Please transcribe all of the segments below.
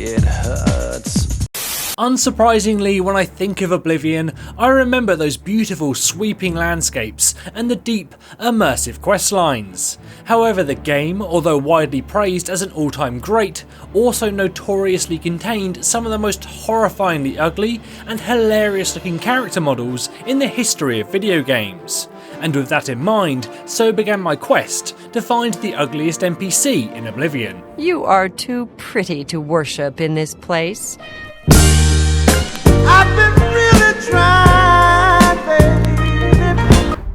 it hurts. Unsurprisingly, when I think of Oblivion, I remember those beautiful sweeping landscapes and the deep, immersive questlines. However, the game, although widely praised as an all-time great, also notoriously contained some of the most horrifyingly ugly and hilarious looking character models in the history of video games. And with that in mind, so began my quest to find the ugliest NPC in Oblivion. You are too pretty to worship in this place. I've been really trying, baby.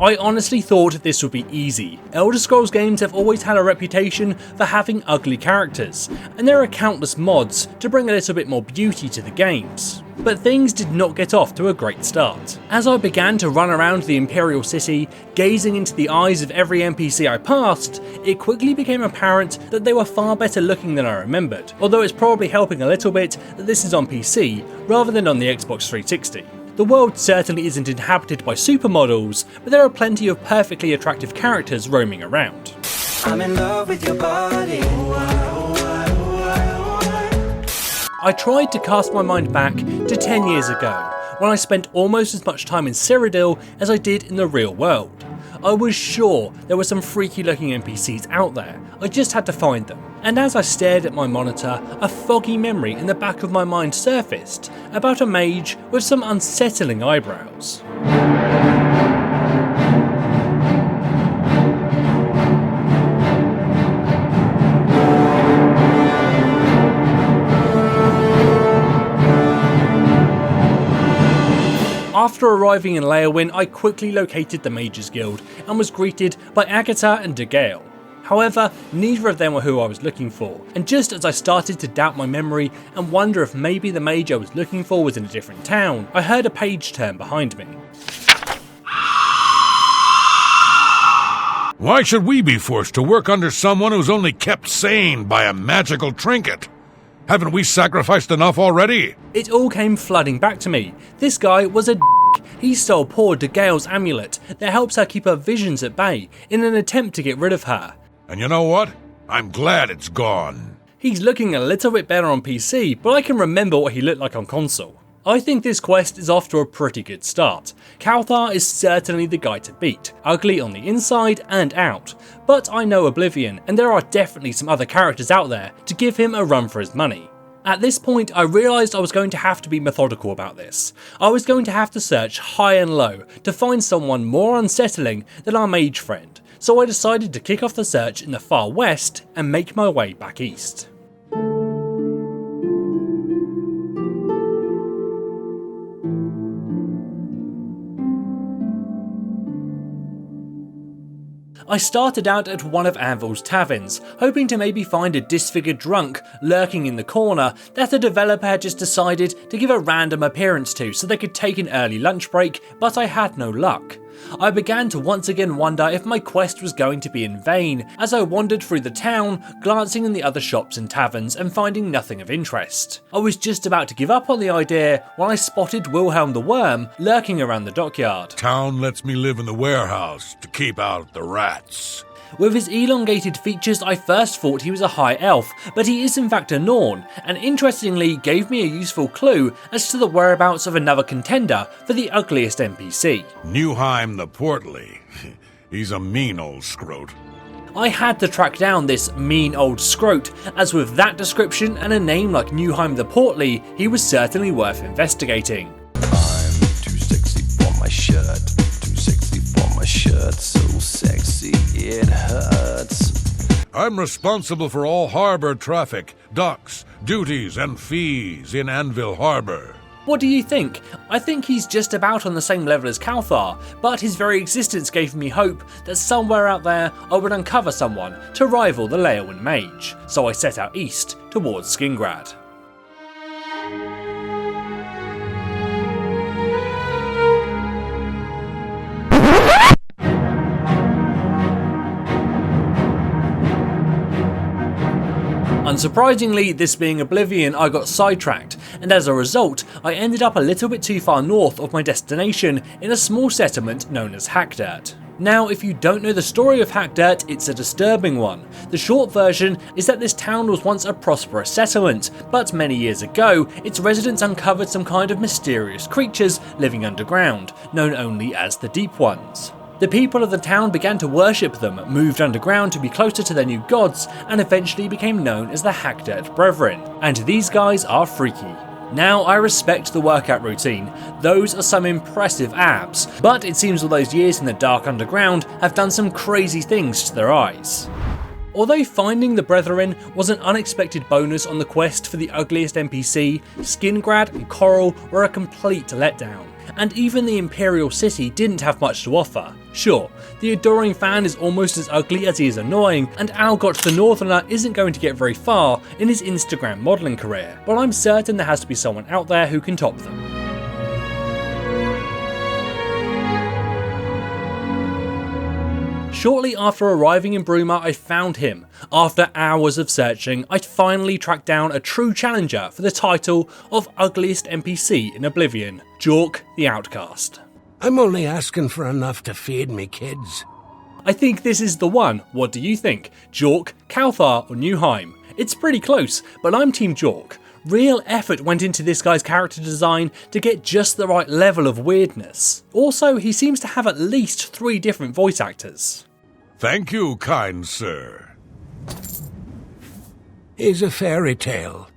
I honestly thought this would be easy. Elder Scrolls games have always had a reputation for having ugly characters, and there are countless mods to bring a little bit more beauty to the games. But things did not get off to a great start. As I began to run around the Imperial city, gazing into the eyes of every NPC I passed, it quickly became apparent that they were far better looking than I remembered, although it's probably helping a little bit that this is on PC rather than on the Xbox 360. The world certainly isn't inhabited by supermodels, but there are plenty of perfectly attractive characters roaming around. I'm in love with your body. I tried to cast my mind back to 10 years ago, when I spent almost as much time in Cyrodiil as I did in the real world. I was sure there were some freaky looking NPCs out there, I just had to find them. And as I stared at my monitor, a foggy memory in the back of my mind surfaced about a mage with some unsettling eyebrows. After arriving in Leyawiin, I quickly located the Mages Guild and was greeted by Agatha and Degale. However, neither of them were who I was looking for, and just as I started to doubt my memory and wonder if maybe the mage I was looking for was in a different town, I heard a page turn behind me. Why should we be forced to work under someone who's only kept sane by a magical trinket? Haven't we sacrificed enough already? It all came flooding back to me. This guy was a He stole poor Degale's amulet that helps her keep her visions at bay in an attempt to get rid of her. And you know what? I'm glad it's gone. He's looking a little bit better on PC, but I can remember what he looked like on console. I think this quest is off to a pretty good start. Calthar is certainly the guy to beat, ugly on the inside and out, but I know Oblivion and there are definitely some other characters out there to give him a run for his money. At this point I realised I was going to have to be methodical about this. I was going to have to search high and low to find someone more unsettling than our mage friend, so I decided to kick off the search in the far west and make my way back east. I started out at one of Anvil's taverns, hoping to maybe find a disfigured drunk lurking in the corner that the developer had just decided to give a random appearance to so they could take an early lunch break, but I had no luck. I began to once again wonder if my quest was going to be in vain as I wandered through the town, glancing in the other shops and taverns and finding nothing of interest. I was just about to give up on the idea when I spotted Wilhelm the Worm lurking around the dockyard. Town lets me live in the warehouse to keep out the rats. With his elongated features I first thought he was a high elf, but he is in fact a Norn, and interestingly gave me a useful clue as to the whereabouts of another contender for the ugliest NPC. Newheim the Portly. He's a mean old scrote. I had to track down this mean old scrote, as with that description and a name like Newheim the Portly, he was certainly worth investigating. I'm too sexy for my shirt. Too sexy for my shirt. So sexy it hurts. I'm responsible for all harbor traffic, docks, duties, and fees in Anvil Harbor. What do you think? I think he's just about on the same level as Calthar, but his very existence gave me hope that somewhere out there I would uncover someone to rival the Leyawiin mage, so I set out east towards Skingrad. Unsurprisingly, this being Oblivion, I got sidetracked, and as a result, I ended up a little bit too far north of my destination in a small settlement known as Hackdirt. Now, if you don't know the story of Hack Dirt, it's a disturbing one. The short version is that this town was once a prosperous settlement, but many years ago, its residents uncovered some kind of mysterious creatures living underground, known only as the Deep Ones. The people of the town began to worship them, moved underground to be closer to their new gods, and eventually became known as the Hack Dirt Brethren. And these guys are freaky. Now, I respect the workout routine, those are some impressive abs, but it seems all those years in the dark underground have done some crazy things to their eyes. Although finding the Brethren was an unexpected bonus on the quest for the ugliest NPC, Skingrad and Coral were a complete letdown, and even the Imperial city didn't have much to offer. Sure, the adoring fan is almost as ugly as he is annoying, and Algot the Northerner isn't going to get very far in his Instagram modelling career, but I'm certain there has to be someone out there who can top them. Shortly after arriving in Bruma, I found him. After hours of searching, I'd finally tracked down a true challenger for the title of Ugliest NPC in Oblivion, Jacques the Outcast. I'm only asking for enough to feed me kids. I think this is the one. What do you think? Jacques, Calthar or Newheim? It's pretty close, but I'm Team Jacques. Real effort went into this guy's character design to get just the right level of weirdness. Also, he seems to have at least 3 different voice actors. Thank you, kind sir. Is a fairy tale.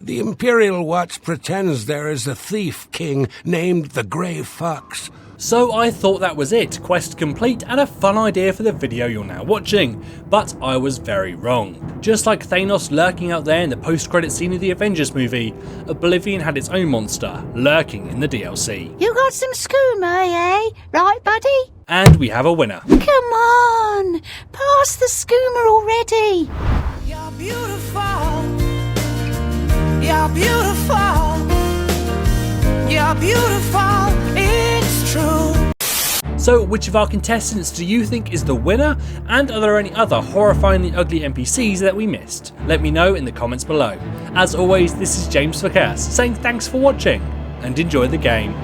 The Imperial Watch pretends there is a thief king named the Grey Fox. So I thought that was it, quest complete and a fun idea for the video you're now watching, but I was very wrong. Just like Thanos lurking out there in the post-credit scene of the Avengers movie, Oblivion had its own monster, lurking in the DLC. You got some skooma, eh? Right, buddy? And we have a winner. Come on! Pass the skooma already! You're beautiful. You're beautiful. You're beautiful. It's true. So which of our contestants do you think is the winner? And are there any other horrifyingly ugly NPCs that we missed? Let me know in the comments below. As always, this is James for Chaos, saying thanks for watching and enjoy the game.